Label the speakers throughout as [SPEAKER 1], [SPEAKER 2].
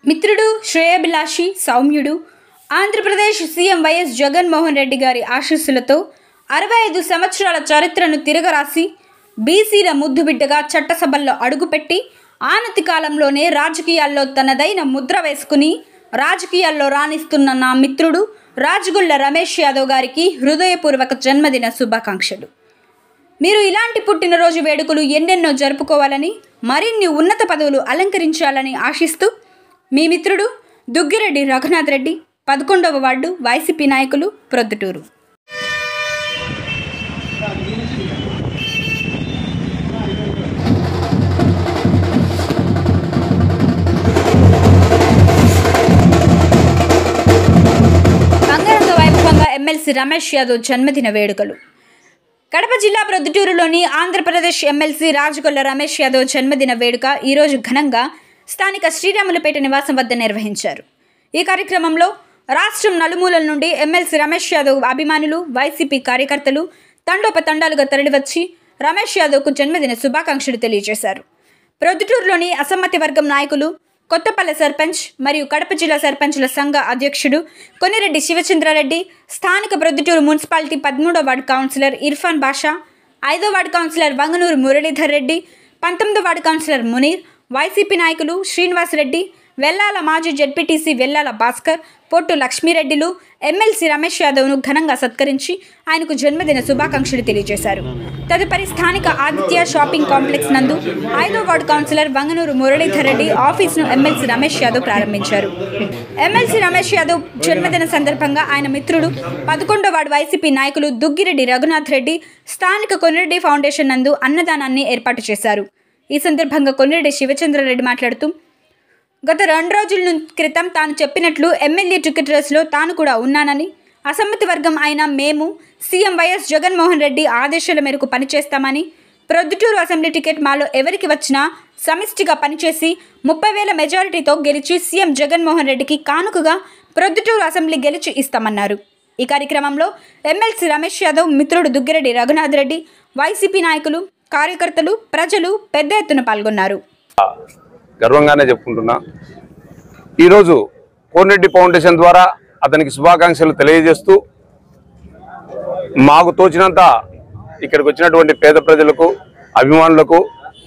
[SPEAKER 1] మిత్రుడు శ్రేయభిలాషి సౌమ్యుడు Andhra Pradesh CM YS Jaganmohan Reddy గారి ఆశీస్సులతో 65 సంవత్సరాల చరిత్రను తిరగరాసి బీసీల ముద్దుబిడ్డగా చట్టసభల్లో అడుగుపెట్టి ఆనతి కాలంలోనే రాజకీయాల్లో తనదైన ముద్ర వేసుకుని రాజకీయాల్లో రాణిస్తున్న నా మిత్రుడు రాజగుళ్ల రమేష్ యాదవ్ గారికి హృదయపూర్వక జన్మదిన శుభాకాంక్షలు. మీరు ఇలాంటి పుట్టినరోజు వేడుకలు ఎన్నెన్నో జరుపుకోవాలని మరిన్ని ఉన్నత పదవులు అలంకరించాలని ఆశిస్తూ మీ మిత్రుడు దుగ్గిరెడ్డి రఘునాథ్ రెడ్డి, 11వ వార్డు వైసీపీ నాయకులు, ప్రొద్దుటూరు. అంగరంగ వైభవంగా ఎమ్మెల్సీ రమేష్ యాదవ్ జన్మదిన వేడుకలు. కడప జిల్లా ప్రొద్దుటూరులోని ఆంధ్రప్రదేశ్ ఎమ్మెల్సీ రాజగుళ్ల రమేష్ యాదవ్ జన్మదిన వేడుక ఈరోజు ఘనంగా స్థానిక శ్రీరాములపేట నివాసం వద్ద నిర్వహించారు. ఈ కార్యక్రమంలో రాష్ట్రం నలుమూలల నుండి ఎమ్మెల్సీ రమేష్ యాదవ్ అభిమానులు, వైసీపీ కార్యకర్తలు తండోపతండాలుగా తరలివచ్చి రమేష్ యాదవ్కు జన్మదిన శుభాకాంక్షలు తెలియజేశారు. ప్రొద్దుటూరులోని అసమ్మతి వర్గం నాయకులు, కొత్తపల్లె సర్పంచ్ మరియు కడప జిల్లా సర్పంచుల సంఘ అధ్యక్షుడు కొనిరెడ్డి శివచంద్రారెడ్డి, స్థానిక ప్రొద్దుటూరు మున్సిపాలిటీ 13వ వార్డు కౌన్సిలర్ ఇర్ఫాన్ బాషా, 5వ వార్డు కౌన్సిలర్ వంగనూరు మురళీధర్ రెడ్డి, 19వ వార్డు కౌన్సిలర్ మునీర్, వైసీపీ నాయకులు శ్రీనివాసరెడ్డి, వెల్లాల మాజీ జెడ్పీటీసీ వెల్లాల భాస్కర్, పొట్టు లక్ష్మీరెడ్డిలు ఎమ్మెల్సీ రమేష్ యాదవ్ను ఘనంగా సత్కరించి ఆయనకు జన్మదిన శుభాకాంక్షలు తెలియజేశారు. తదుపరి స్థానిక ఆదిత్య షాపింగ్ కాంప్లెక్స్ నందు 5వ వార్డు కౌన్సిలర్ వంగనూరు మురళీధర్ రెడ్డి ఆఫీసును ఎమ్మెల్సీ రమేష్ యాదవ్ ప్రారంభించారు. ఎమ్మెల్సీ రమేష్ యాదవ్ జన్మదిన సందర్భంగా ఆయన మిత్రుడు 11వ వార్డు వైసీపీ నాయకులు దుగ్గిరెడ్డి రఘునాథ్ రెడ్డి స్థానిక కొనిరెడ్డి ఫౌండేషన్ నందు అన్నదానాన్ని ఏర్పాటు చేశారు. ఈ సందర్భంగా కొనిరెడ్డి శివచంద్రారెడ్డి మాట్లాడుతూ, గత 2 రోజుల క్రితం తాను చెప్పినట్లు ఎమ్మెల్యే టికెట్ రేసులో తాను కూడా ఉన్నానని, అసమ్మతి వర్గం అయిన మేము సీఎం వైఎస్ జగన్మోహన్ రెడ్డి ఆదేశాల మేరకు పనిచేస్తామని, ప్రొద్దుటూరు అసెంబ్లీ టికెట్ మాలో ఎవరికి వచ్చినా సమిష్టిగా పనిచేసి 30,000 మెజారిటీతో గెలిచి సీఎం జగన్మోహన్ రెడ్డికి కానుకగా ప్రొద్దుటూరు అసెంబ్లీ గెలిచి ఇస్తామన్నారు. ఈ కార్యక్రమంలో ఎమ్మెల్సీ రమేష్ యాదవ్, మిత్రుడు దుగ్గిరెడ్డి రఘునాథ్ రెడ్డి, వైసీపీ నాయకులు, కార్యకర్తలు, ప్రజలు పెద్ద ఎత్తున పాల్గొన్నారు.
[SPEAKER 2] గర్వంగానే చెప్పుకుంటున్నా. ఈరోజు కోనిరెడ్డి ఫౌండేషన్ ద్వారా అతనికి శుభాకాంక్షలు తెలియజేస్తూ మాకు తోచినంత ఇక్కడికి వచ్చినటువంటి పేద ప్రజలకు, అభిమానులకు,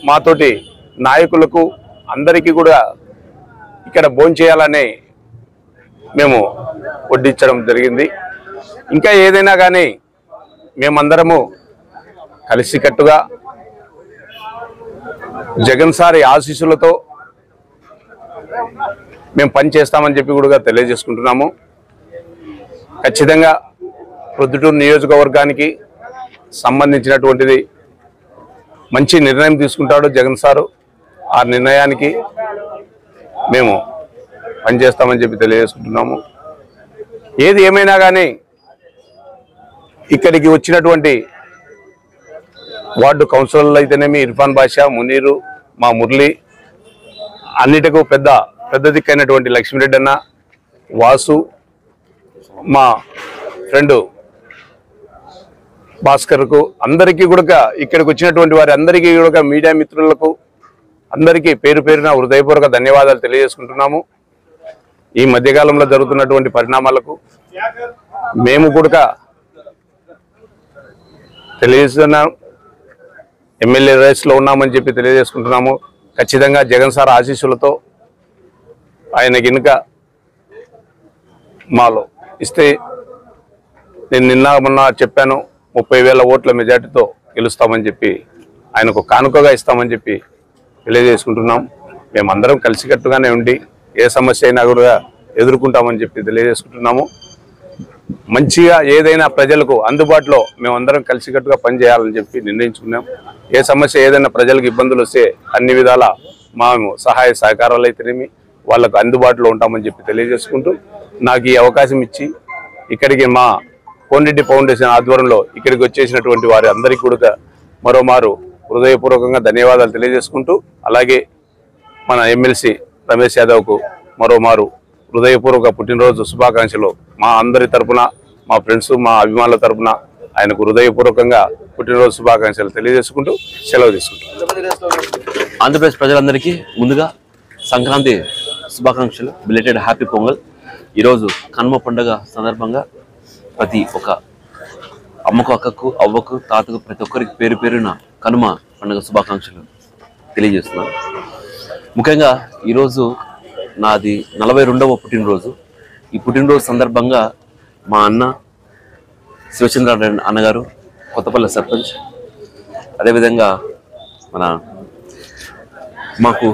[SPEAKER 2] మాతోటి నాయకులకు అందరికీ కూడా ఇక్కడ భోంచేయాలని మేము వడ్డించడం జరిగింది. ఇంకా ఏదైనా కానీ మేమందరము కలిసికట్టుగా జగన్ సారి ఆశీస్సులతో మేము పనిచేస్తామని చెప్పి కూడా తెలియజేసుకుంటున్నాము. ఖచ్చితంగా ప్రొద్దుటూరు నియోజకవర్గానికి సంబంధించినటువంటిది మంచి నిర్ణయం తీసుకుంటాడు జగన్ సారు. ఆ నిర్ణయానికి మేము పనిచేస్తామని చెప్పి తెలియజేసుకుంటున్నాము. ఏది ఏమైనా కానీ ఇక్కడికి వచ్చినటువంటి వార్డు కౌన్సిలర్లు అయితేనేమి ఇర్ఫాన్ బాషా, మునీరు, మా మురళి, అన్నిటికూ పెద్ద దిక్కైనటువంటి లక్ష్మీరెడ్డి అన్న, వాసు, మా ఫ్రెండు భాస్కర్కు, అందరికీ కూడా ఇక్కడికి వచ్చినటువంటి వారి అందరికీ కూడా మీడియా మిత్రులకు అందరికీ పేరు పేరున హృదయపూర్వక ధన్యవాదాలు తెలియజేసుకుంటున్నాము. ఈ మధ్యకాలంలో జరుగుతున్నటువంటి పరిణామాలకు మేము కూడా తెలియజేస్తున్నాం. ఎమ్మెల్యే రేస్లో ఉన్నామని చెప్పి తెలియజేసుకుంటున్నాము. ఖచ్చితంగా జగన్ సార్ ఆశీస్సులతో ఆయన గినుక మాలో ఇస్తే, నేను మొన్న చెప్పాను 30,000 ఓట్ల మెజార్టీతో గెలుస్తామని చెప్పి, ఆయనకు కానుకగా ఇస్తామని చెప్పి తెలియజేసుకుంటున్నాం. మేమందరం కలిసికట్టుగానే ఉండి ఏ సమస్య అయినా కూడా ఎదుర్కొంటామని చెప్పి తెలియజేసుకుంటున్నాము. మంచిగా ఏదైనా ప్రజలకు అందుబాటులో మేమందరం కలిసికట్టుగా పనిచేయాలని చెప్పి నిర్ణయించుకున్నాం. ఏ సమస్య ఏదైనా ప్రజలకు ఇబ్బందులు వస్తే అన్ని విధాల మేము సహాయ సహకారాలు అయితేనేమి వాళ్ళకు అందుబాటులో ఉంటామని చెప్పి తెలియజేసుకుంటూ, నాకు ఈ అవకాశం ఇచ్చి ఇక్కడికి మా కోనిరెడ్డి ఫౌండేషన్ ఆధ్వర్యంలో ఇక్కడికి వచ్చేసినటువంటి వారి అందరికీ కూడా మరోమారు హృదయపూర్వకంగా ధన్యవాదాలు తెలియజేసుకుంటూ, అలాగే మన ఎమ్మెల్సీ రమేష్ యాదవ్కు మరోమారు హృదయపూర్వక పుట్టినరోజు శుభాకాంక్షలు మా అందరి తరపున, మా ఫ్రెండ్స్, మా అభిమానుల తరపున ఆయనకు హృదయపూర్వకంగా పుట్టినరోజు శుభాకాంక్షలు తెలియజేసుకుంటూ సెలవు తీసుకుంటాం.
[SPEAKER 3] ఆంధ్రప్రదేశ్ ప్రజలందరికీ ముందుగా సంక్రాంతి శుభాకాంక్షలు, బిలేటెడ్ హ్యాపీ పొంగల్. ఈరోజు కనుమ పండుగ సందర్భంగా ప్రతి ఒక్క అమ్మకు, అక్కకు, అవ్వకు, తాతకు ప్రతి ఒక్కరికి పేరు పేరున కనుమ పండుగ శుభాకాంక్షలు తెలియజేస్తున్నాను. ముఖ్యంగా ఈరోజు నాది 42వ పుట్టినరోజు. ఈ పుట్టినరోజు సందర్భంగా మా అన్న శివచంద్ర అన్నగారు, కొత్తపల్లి సర్పంచ్, అదేవిధంగా మాకు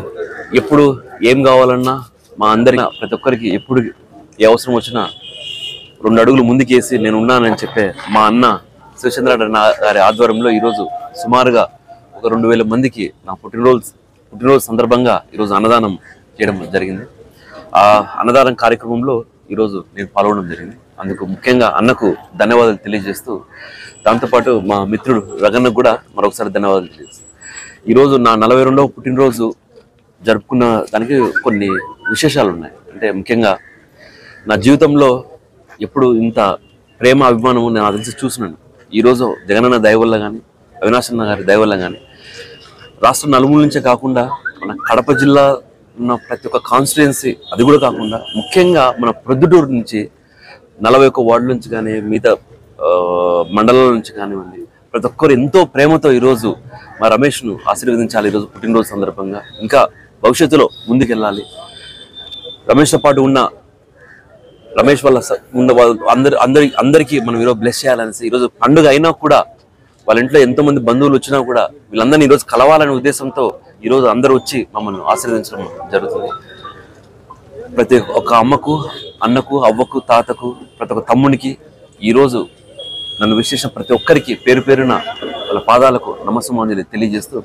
[SPEAKER 3] ఎప్పుడు ఏం కావాలన్నా మా అందరికి ప్రతి ఒక్కరికి ఎప్పుడు ఏ అవసరం వచ్చినా 2 అడుగులు ముందుకేసి నేను ఉన్నానని చెప్పే మా అన్న శివచంద్ర గారి ఆధ్వర్యంలో ఈరోజు సుమారుగా ఒక 2000 మందికి నా పుట్టినరోజు సందర్భంగా ఈరోజు అన్నదానం చేయడం జరిగింది. ఆ అన్నదానం కార్యక్రమంలో ఈరోజు నేను పాల్గొనడం జరిగింది. అందుకు ముఖ్యంగా అన్నకు ధన్యవాదాలు తెలియజేస్తూ, దాంతోపాటు మా మిత్రుడు రగన్నకు కూడా మరొకసారి ధన్యవాదాలు తెలియజేస్తాను. ఈరోజు నా 42వ పుట్టినరోజు జరుపుకున్న దానికి కొన్ని విశేషాలు ఉన్నాయి. అంటే ముఖ్యంగా నా జీవితంలో ఎప్పుడు ఇంత ప్రేమ, అభిమానము నేను అది చూసినాను. ఈరోజు జగనన్న దయ వల్ల కానీ, అవినాష్ అన్న గారి దయ వల్ల కానీ, రాష్ట్రం నలుమూల నుంచే కాకుండా మన కడప జిల్లా ఉన్న ప్రతి ఒక్క కాన్స్టిట్యుయెన్సీ, అది కూడా కాకుండా ముఖ్యంగా మన ప్రొద్దుటూరు నుంచి 41 వార్డుల నుంచి కానీ, మిగతా మండలాల నుంచి కానివ్వండి, ప్రతి ఒక్కరు ఎంతో ప్రేమతో ఈరోజు మా రమేష్ను ఆశీర్వదించాలి. ఈరోజు పుట్టినరోజు సందర్భంగా ఇంకా భవిష్యత్తులో ముందుకెళ్ళాలి. రమేష్తో పాటు ఉన్న రమేష్ వల్ల ఉన్న అందరికీ మనం ఈరోజు బ్లెస్ చేయాలనేసి, ఈరోజు పండుగ అయినా కూడా వాళ్ళ ఇంట్లో ఎంతోమంది బంధువులు వచ్చినా కూడా వీళ్ళందరినీ ఈరోజు కలవాలనే ఉద్దేశంతో ఈరోజు అందరూ వచ్చి మమ్మల్ని ఆశీర్వదించడం జరుగుతుంది. ప్రతి ఒక్క అమ్మకు, అన్నకు, అవ్వకు, తాతకు, ప్రతి ఒక్క తమ్మునికి ఈరోజు నన్ను విశేషం ప్రతి ఒక్కరికి పేరు పేరున వాళ్ళ పాదాలకు నమస్సమాంజలి తెలియజేస్తూ,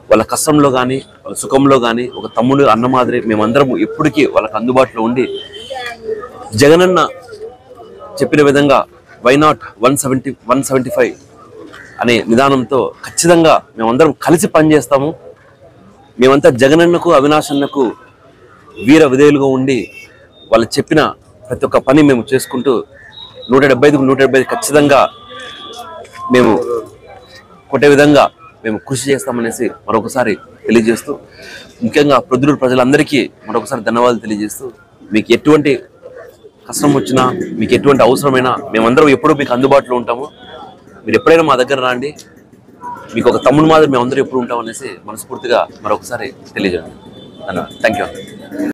[SPEAKER 3] వాళ్ళ కష్టంలో కానీ, వాళ్ళ సుఖంలో కానీ ఒక తమ్ముడు, అన్న మాదిరి మేమందరం ఎప్పటికీ వాళ్ళకి అందుబాటులో ఉండి, జగనన్న చెప్పిన విధంగా వై నాట్ 175 అనే విధానంతో ఖచ్చితంగా మేమందరం కలిసి పనిచేస్తాము. మేమంతా జగనన్నకు, అవినాష్ అన్నకు వీర విధేయులుగా ఉండి వాళ్ళు చెప్పిన ప్రతి ఒక్క పని మేము చేసుకుంటూ 175 ఖచ్చితంగా మేము కొట్టే విధంగా మేము కృషి చేస్తామనేసి మరొకసారి తెలియజేస్తూ, ముఖ్యంగా ప్రొద్దుటూరు ప్రజలందరికీ మరొకసారి ధన్యవాదాలు తెలియజేస్తూ, మీకు ఎటువంటి కష్టం వచ్చినా, మీకు ఎటువంటి అవసరమైనా మేమందరం ఎప్పుడూ మీకు అందుబాటులో ఉంటాము. మీరు ఎప్పుడైనా మా దగ్గర రండి. మీకు ఒక తమ్ముడు మాదిరి మేమందరం ఎప్పుడు ఉంటామనేసి మనస్ఫూర్తిగా మరొకసారి తెలియజేయండి. Thank you.